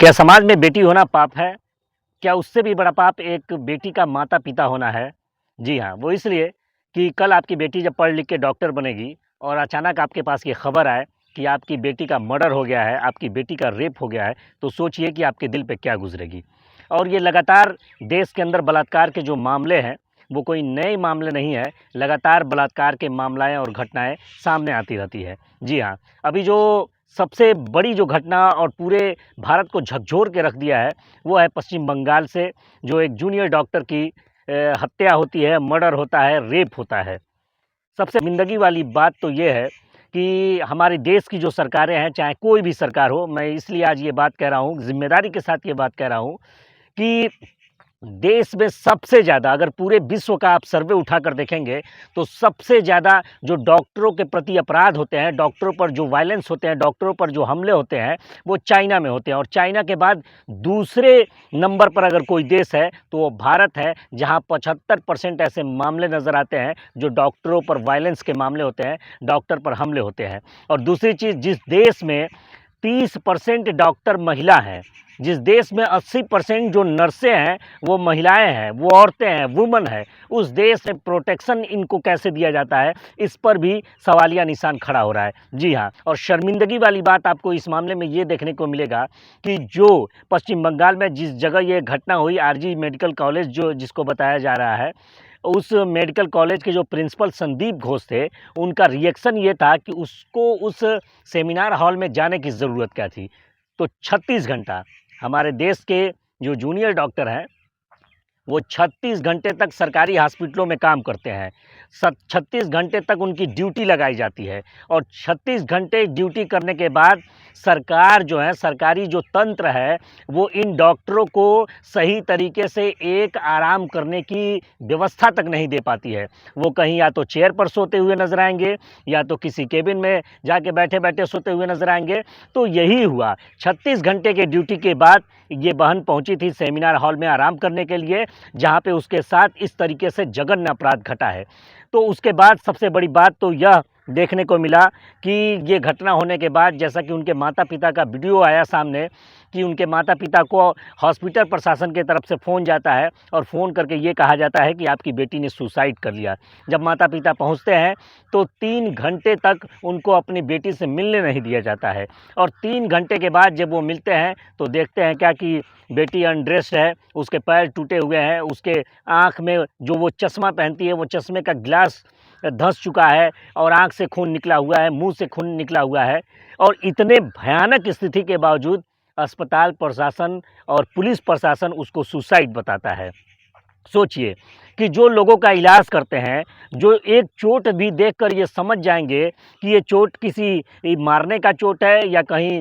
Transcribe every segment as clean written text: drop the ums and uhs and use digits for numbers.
क्या समाज में बेटी होना पाप है? क्या उससे भी बड़ा पाप एक बेटी का माता-पिता होना है? जी हाँ, वो इसलिए कि कल आपकी बेटी जब पढ़ लिख के डॉक्टर बनेगी और अचानक आपके पास ये खबर आए कि आपकी बेटी का मर्डर हो गया है, आपकी बेटी का रेप हो गया है, तो सोचिए कि आपके दिल पे क्या गुज़रेगी। और ये लगातार देश के अंदर बलात्कार के जो मामले हैं, वो कोई नए मामले नहीं है, लगातार बलात्कार के मामलाएँ और घटनाएँ सामने आती रहती है। जी हाँ, अभी जो सबसे बड़ी जो घटना और पूरे भारत को झकझोर के रख दिया है, वो है पश्चिम बंगाल से जो एक जूनियर डॉक्टर की हत्या होती है, मर्डर होता है, रेप होता है। सबसे शर्मिंदगी वाली बात तो ये है कि हमारे देश की जो सरकारें हैं, चाहे कोई भी सरकार हो, मैं इसलिए आज ये बात कह रहा हूँ, ज़िम्मेदारी के साथ ये बात कह रहा हूँ कि देश में सबसे ज़्यादा अगर पूरे विश्व का आप सर्वे उठाकर देखेंगे, तो सबसे ज़्यादा जो डॉक्टरों के प्रति अपराध होते हैं, डॉक्टरों पर जो वायलेंस होते हैं, डॉक्टरों पर जो हमले होते हैं, वो चाइना में होते हैं और चाइना के बाद दूसरे नंबर पर अगर कोई देश है, तो वो भारत है, जहाँ 75% ऐसे मामले नज़र आते हैं, जो डॉक्टरों पर वायलेंस के मामले होते हैं, डॉक्टर पर हमले होते हैं। और दूसरी चीज़, जिस देश में 30% डॉक्टर महिला हैं, जिस देश में 80% जो नर्सें हैं वो महिलाएं हैं, वो औरतें हैं, वुमन है, उस देश में प्रोटेक्शन इनको कैसे दिया जाता है, इस पर भी सवालिया निशान खड़ा हो रहा है। जी हाँ, और शर्मिंदगी वाली बात आपको इस मामले में ये देखने को मिलेगा कि जो पश्चिम बंगाल में जिस जगह ये घटना हुई, आरजी मेडिकल कॉलेज जो जिसको बताया जा रहा है, उस मेडिकल कॉलेज के जो प्रिंसिपल संदीप घोष थे, उनका रिएक्शन ये था कि उसको उस सेमिनार हॉल में जाने की ज़रूरत क्या थी। तो 36 घंटा हमारे देश के जो जूनियर डॉक्टर हैं, वो 36 घंटे तक सरकारी हॉस्पिटलों में काम करते हैं। 36 घंटे तक उनकी ड्यूटी लगाई जाती है और 36 घंटे ड्यूटी करने के बाद सरकार जो है, सरकारी जो तंत्र है, वो इन डॉक्टरों को सही तरीके से एक आराम करने की व्यवस्था तक नहीं दे पाती है। वो कहीं या तो चेयर पर सोते हुए नज़र आएँगे, या तो किसी केबिन में जाके बैठे-बैठे सोते हुए नज़र आएँगे। तो यही हुआ, 36 घंटे के ड्यूटी के बाद ये बहन पहुंची थी सेमिनार हॉल में आराम करने के लिए, जहां पे उसके साथ इस तरीके से जघन्य अपराध घटा है। तो उसके बाद सबसे बड़ी बात तो यह देखने को मिला कि ये घटना होने के बाद, जैसा कि उनके माता-पिता का वीडियो आया सामने, कि उनके माता-पिता को हॉस्पिटल प्रशासन की तरफ से फ़ोन जाता है और फ़ोन करके ये कहा जाता है कि आपकी बेटी ने सुसाइड कर लिया। जब माता-पिता पहुंचते हैं तो 3 घंटे तक उनको अपनी बेटी से मिलने नहीं दिया जाता है और 3 घंटे के बाद जब वो मिलते हैं तो देखते हैं क्या कि बेटी अनड्रेस्ड है, उसके पैर टूटे हुए हैं, उसके आँख में जो वो चश्मा पहनती है, वो चश्मे का ग्लास धँस चुका है और आँख से खून निकला हुआ है, मुँह से खून निकला हुआ है। और इतने भयानक स्थिति के बावजूद अस्पताल प्रशासन और पुलिस प्रशासन उसको सुसाइड बताता है। सोचिए कि जो लोगों का इलाज करते हैं, जो एक चोट भी देखकर ये समझ जाएँगे कि ये चोट किसी मारने का चोट है या कहीं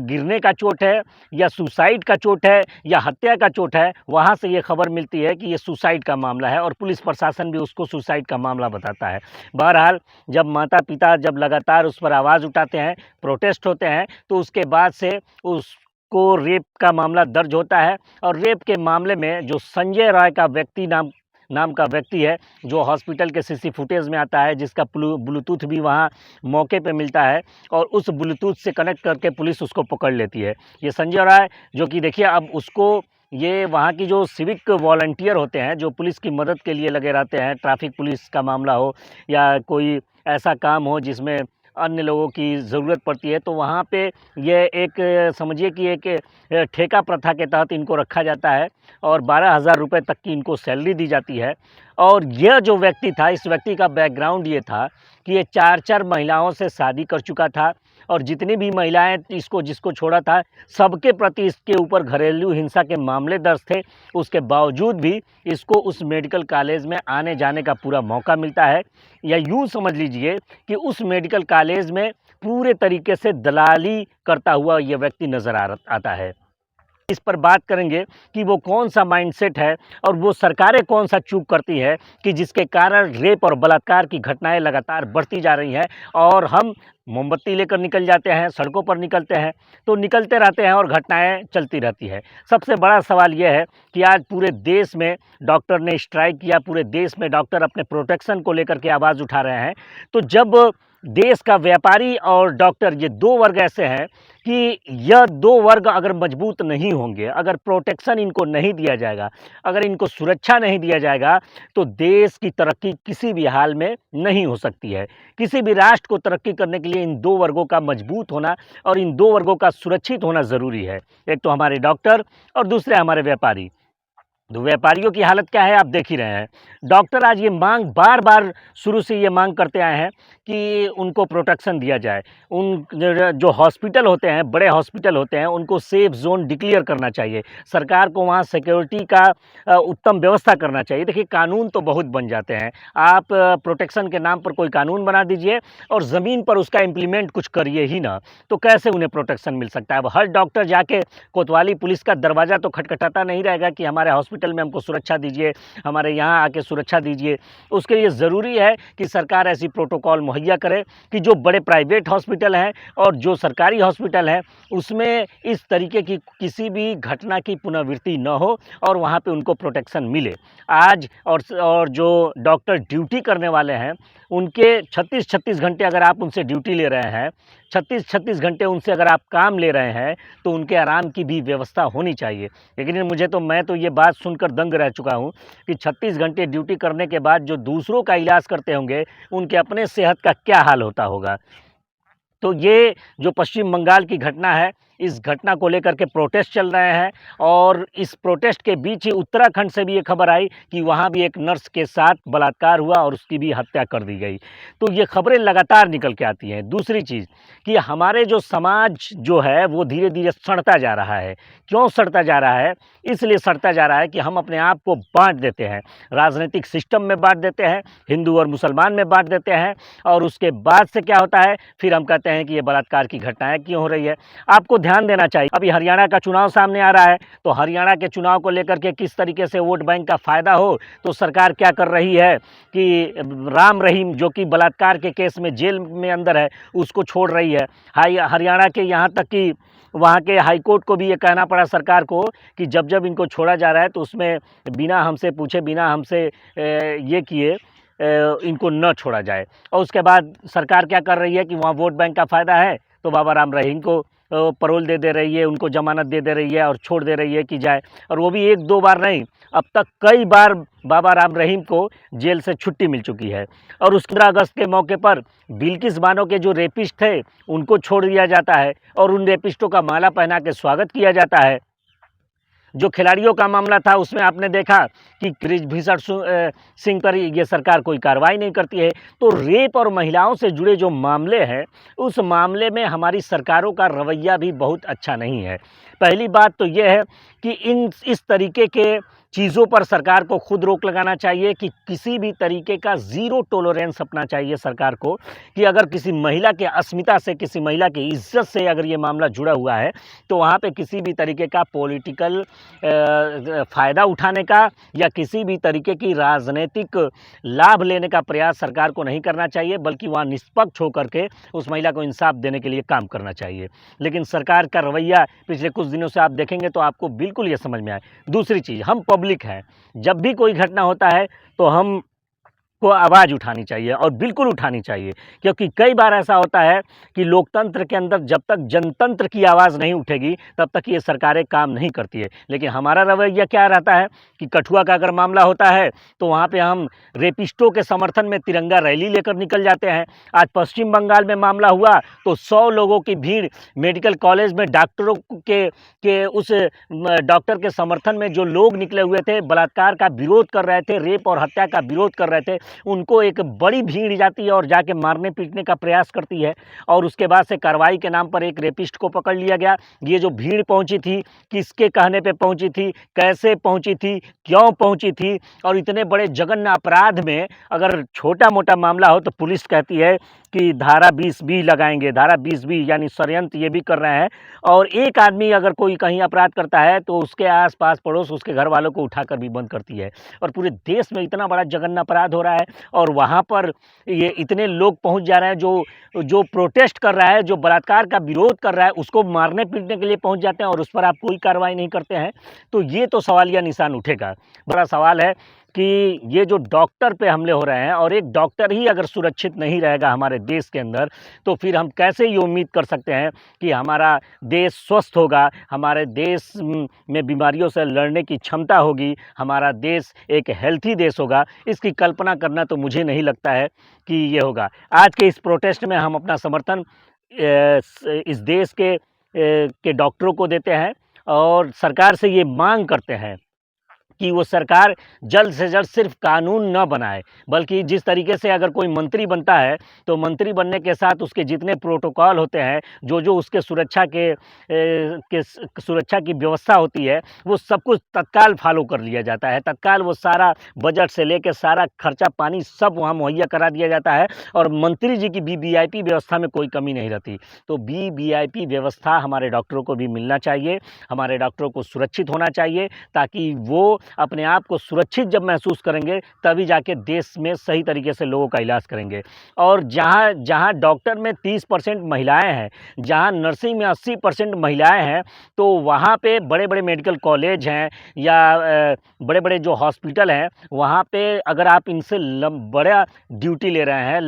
गिरने का चोट है या सुसाइड का चोट है या हत्या का चोट है, वहाँ से ये खबर मिलती है कि ये सुसाइड का मामला है और पुलिस प्रशासन भी उसको सुसाइड का मामला बताता है। बहरहाल, जब माता-पिता जब लगातार उस पर आवाज़ उठाते हैं, प्रोटेस्ट होते हैं, तो उसके बाद से उसको रेप का मामला दर्ज होता है और रेप के मामले में जो संजय राय का व्यक्ति नाम नाम का व्यक्ति है, जो हॉस्पिटल के सीसी फुटेज में आता है, जिसका ब्लूटूथ भी वहाँ मौके पे मिलता है और उस ब्लूटूथ से कनेक्ट करके पुलिस उसको पकड़ लेती है। ये संजय राय, जो कि देखिए अब उसको, ये वहाँ की जो सिविक वॉलंटियर होते हैं, जो पुलिस की मदद के लिए लगे रहते हैं, ट्रैफिक पुलिस का मामला हो या कोई ऐसा काम हो जिसमें अन्य लोगों की ज़रूरत पड़ती है, तो वहाँ पे ये एक समझिए कि एक ठेका प्रथा के तहत इनको रखा जाता है और 12,000 रुपये तक की इनको सैलरी दी जाती है। और यह जो व्यक्ति था, इस व्यक्ति का बैकग्राउंड ये था कि ये 4-4 महिलाओं से शादी कर चुका था और जितनी भी महिलाएँ इसको जिसको छोड़ा था, सबके प्रति इसके ऊपर घरेलू हिंसा के मामले दर्ज थे। उसके बावजूद भी इसको उस मेडिकल कॉलेज में आने-जाने का पूरा मौका मिलता है, या यूँ समझ लीजिए कि उस मेडिकल कॉलेज में पूरे तरीके से दलाली करता हुआ ये व्यक्ति नज़र आता है। इस पर बात करेंगे कि वो कौन-सा माइंडसेट है और वो सरकारें कौन-सा चूक करती है कि जिसके कारण रेप और बलात्कार की घटनाएँ लगातार बढ़ती जा रही हैं और हम मोमबत्ती लेकर निकल जाते हैं, सड़कों पर निकलते हैं, तो निकलते रहते हैं और घटनाएँ चलती रहती है। सबसे बड़ा सवाल ये है कि आज पूरे देश में डॉक्टर ने स्ट्राइक किया, पूरे देश में डॉक्टर अपने प्रोटेक्शन को लेकर के आवाज़ उठा रहे हैं। तो जब देश का व्यापारी और डॉक्टर, ये दो वर्ग ऐसे हैं कि यह दो वर्ग अगर मजबूत नहीं होंगे, अगर प्रोटेक्शन इनको नहीं दिया जाएगा, अगर इनको सुरक्षा नहीं दिया जाएगा, तो देश की तरक्की किसी भी हाल में नहीं हो सकती है। किसी भी राष्ट्र को तरक्की करने के लिए इन दो वर्गों का मजबूत होना और इन दो वर्गों का सुरक्षित होना ज़रूरी है। एक तो हमारे डॉक्टर और दूसरे हमारे व्यापारी। तो व्यापारियों की हालत क्या है आप देख ही रहे हैं। डॉक्टर आज ये मांग बार बार शुरू से ये मांग करते आए हैं कि उनको प्रोटेक्शन दिया जाए। उन जो हॉस्पिटल होते हैं, बड़े हॉस्पिटल होते हैं, उनको सेफ जोन डिक्लेयर करना चाहिए। सरकार को वहाँ सिक्योरिटी का उत्तम व्यवस्था करना चाहिए। देखिए, कानून तो बहुत बन जाते हैं, आप प्रोटेक्शन के नाम पर कोई कानून बना दीजिए और ज़मीन पर उसका इम्प्लीमेंट कुछ करिए ही ना, तो कैसे उन्हें प्रोटेक्शन मिल सकता है। अब हर डॉक्टर जाके कोतवाली पुलिस का दरवाज़ा तो खटखटाता नहीं रहेगा कि हमारे हॉस्पिटल में हमको सुरक्षा दीजिए, हमारे यहाँ आके सुरक्षा दीजिए। उसके लिए ज़रूरी है कि सरकार ऐसी प्रोटोकॉल मुहैया करे कि जो बड़े प्राइवेट हॉस्पिटल हैं और जो सरकारी हॉस्पिटल हैं, उसमें इस तरीके की किसी भी घटना की पुनरावृत्ति न हो और वहाँ पे उनको प्रोटेक्शन मिले। आज और जो डॉक्टर ड्यूटी करने वाले हैं, उनके 36-36 घंटे अगर आप उनसे ड्यूटी ले रहे हैं, 36-36 घंटे उनसे अगर आप काम ले रहे हैं, तो उनके आराम की भी व्यवस्था होनी चाहिए। लेकिन मैं तो ये बात सुनकर दंग रह चुका हूँ कि 36 घंटे ड्यूटी करने के बाद जो दूसरों का इलाज करते होंगे, उनके अपने सेहत का क्या हाल होता होगा। तो ये जो पश्चिम बंगाल की घटना है, इस घटना को लेकर के प्रोटेस्ट चल रहे हैं और इस प्रोटेस्ट के बीच ही उत्तराखंड से भी ये खबर आई कि वहाँ भी एक नर्स के साथ बलात्कार हुआ और उसकी भी हत्या कर दी गई। तो ये खबरें लगातार निकल के आती हैं। दूसरी चीज़ कि हमारे जो समाज जो है वो धीरे-धीरे सड़ता जा रहा है। क्यों सड़ता जा रहा है? इसलिए सड़ता जा रहा है कि हम अपने आप को बाँट देते हैं, राजनीतिक सिस्टम में बाँट देते हैं, हिंदू और मुसलमान में बाँट देते हैं और उसके बाद से क्या होता है, फिर हम कहते हैं कि ये बलात्कार की घटनाएँ क्यों हो रही है। आपको ध्यान देना चाहिए, अभी हरियाणा का चुनाव सामने आ रहा है, तो हरियाणा के चुनाव को लेकर के किस तरीके से वोट बैंक का फ़ायदा हो, तो सरकार क्या कर रही है कि राम रहीम जो कि बलात्कार के केस में जेल में अंदर है, उसको छोड़ रही है। हरियाणा के यहाँ तक कि वहाँ के हाई कोर्ट को भी ये कहना पड़ा सरकार को कि जब जब इनको छोड़ा जा रहा है तो उसमें बिना हमसे पूछे, बिना हमसे ये किए इनको न छोड़ा जाए। और उसके बाद सरकार क्या कर रही है कि वहाँ वोट बैंक का फ़ायदा है तो बाबा राम रहीम को पैरोल दे रही है, उनको ज़मानत दे रही है और छोड़ दे रही है कि जाए। और वो भी एक दो बार नहीं, अब तक कई बार बाबा राम रहीम को जेल से छुट्टी मिल चुकी है। और उस 15 अगस्त के मौके पर बिल्किस बानो के जो रेपिस्ट थे, उनको छोड़ दिया जाता है और उन रेपिस्टों का माला पहना के स्वागत किया जाता है। जो खिलाड़ियों का मामला था उसमें आपने देखा कि बृजभूषण सिंह पर ये सरकार कोई कार्रवाई नहीं करती है। तो रेप और महिलाओं से जुड़े जो मामले हैं, उस मामले में हमारी सरकारों का रवैया भी बहुत अच्छा नहीं है। पहली बात तो ये है कि इस तरीके के चीज़ों पर सरकार को खुद रोक लगाना चाहिए कि किसी भी तरीके का ज़ीरो टॉलरेंस अपना चाहिए सरकार को कि अगर किसी महिला के अस्मिता से, किसी महिला की इज्जत से अगर ये मामला जुड़ा हुआ है, तो वहाँ पे किसी भी तरीके का पॉलिटिकल फ़ायदा उठाने का या किसी भी तरीके की राजनीतिक लाभ लेने का प्रयास सरकार को नहीं करना चाहिए, बल्कि वहाँ निष्पक्ष होकर के उस महिला को इंसाफ देने के लिए काम करना चाहिए। लेकिन सरकार का रवैया पिछले कुछ दिनों से आप देखेंगे तो आपको बिल्कुल ये समझ में आए। दूसरी चीज़, हम पब्लिक हैं, जब भी कोई घटना होता है तो हम को आवाज़ उठानी चाहिए और बिल्कुल उठानी चाहिए, क्योंकि कई बार ऐसा होता है कि लोकतंत्र के अंदर जब तक जनतंत्र की आवाज़ नहीं उठेगी तब तक ये सरकारें काम नहीं करती है। लेकिन हमारा रवैया क्या रहता है कि कठुआ का अगर मामला होता है तो वहाँ पे हम रेपिस्टों के समर्थन में तिरंगा रैली लेकर निकल जाते हैं। आज पश्चिम बंगाल में मामला हुआ तो 100 लोगों की भीड़ मेडिकल कॉलेज में डॉक्टरों के उस डॉक्टर के समर्थन में जो लोग निकले हुए थे, बलात्कार का विरोध कर रहे थे, रेप और हत्या का विरोध कर रहे थे, उनको एक बड़ी भीड़ जाती है और जाके मारने पीटने का प्रयास करती है। और उसके बाद से कार्रवाई के नाम पर एक रेपिस्ट को पकड़ लिया गया। ये जो भीड़ पहुंची थी, किसके कहने पे पहुंची थी, कैसे पहुंची थी, क्यों पहुंची थी, और इतने बड़े जघन्य अपराध में अगर छोटा मोटा मामला हो तो पुलिस कहती है कि धारा 20B लगाएंगे, धारा 20B यानी षड्यंत्र ये भी कर रहे हैं। और एक आदमी अगर कोई कहीं अपराध करता है तो उसके आसपास पड़ोस उसके घर वालों को उठाकर भी बंद करती है। और पूरे देश में इतना बड़ा जघन्य अपराध हो रहा है और वहाँ पर ये इतने लोग पहुँच जा रहे हैं जो प्रोटेस्ट कर रहा है, जो बलात्कार का विरोध कर रहा है, उसको मारने पीटने के लिए पहुँच जाते हैं और उस पर आप कोई कार्रवाई नहीं करते हैं। तो ये तो सवालिया निशान उठेगा। बड़ा सवाल है कि ये जो डॉक्टर पे हमले हो रहे हैं, और एक डॉक्टर ही अगर सुरक्षित नहीं रहेगा हमारे देश के अंदर, तो फिर हम कैसे ये उम्मीद कर सकते हैं कि हमारा देश स्वस्थ होगा, हमारे देश में बीमारियों से लड़ने की क्षमता होगी, हमारा देश एक हेल्थी देश होगा। इसकी कल्पना करना तो मुझे नहीं लगता है कि ये होगा। आज के इस प्रोटेस्ट में हम अपना समर्थन इस देश के डॉक्टरों को देते हैं और सरकार से ये मांग करते हैं कि वो सरकार जल्द से जल्द सिर्फ कानून न बनाए, बल्कि जिस तरीके से अगर कोई मंत्री बनता है तो मंत्री बनने के साथ उसके जितने प्रोटोकॉल होते हैं, जो उसके सुरक्षा की व्यवस्था होती है, वो सब कुछ तत्काल फॉलो कर लिया जाता है। तत्काल वो सारा बजट से लेकर सारा खर्चा पानी सब वहाँ मुहैया करा दिया जाता है और मंत्री जी की वीवीआईपी व्यवस्था में कोई कमी नहीं रहती। तो वीवीआईपी व्यवस्था हमारे डॉक्टरों को भी मिलना चाहिए, हमारे डॉक्टरों को सुरक्षित होना चाहिए, ताकि वो अपने आप को सुरक्षित जब महसूस करेंगे तभी जाके देश में सही तरीके से लोगों का इलाज करेंगे। और जहाँ जहाँ डॉक्टर में 30% महिलाएं हैं, जहाँ नर्सिंग में 80% महिलाएं हैं, तो वहाँ पे बड़े बड़े मेडिकल कॉलेज हैं या बड़े बड़े जो हॉस्पिटल हैं, वहाँ पे अगर आप इनसे बड़ा ड्यूटी ले रहे हैं,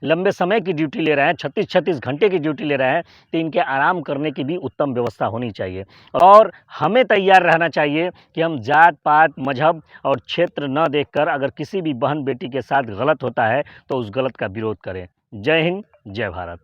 लंबे समय की ड्यूटी ले रहे हैं, 36-36 घंटे की ड्यूटी ले रहे हैं, तो इनके आराम करने की भी उत्तम व्यवस्था होनी चाहिए। और हमें तैयार रहना चाहिए कि हम जात पात मजहब और क्षेत्र न देखकर अगर किसी भी बहन बेटी के साथ गलत होता है तो उस गलत का विरोध करें। जय हिंद, जय भारत।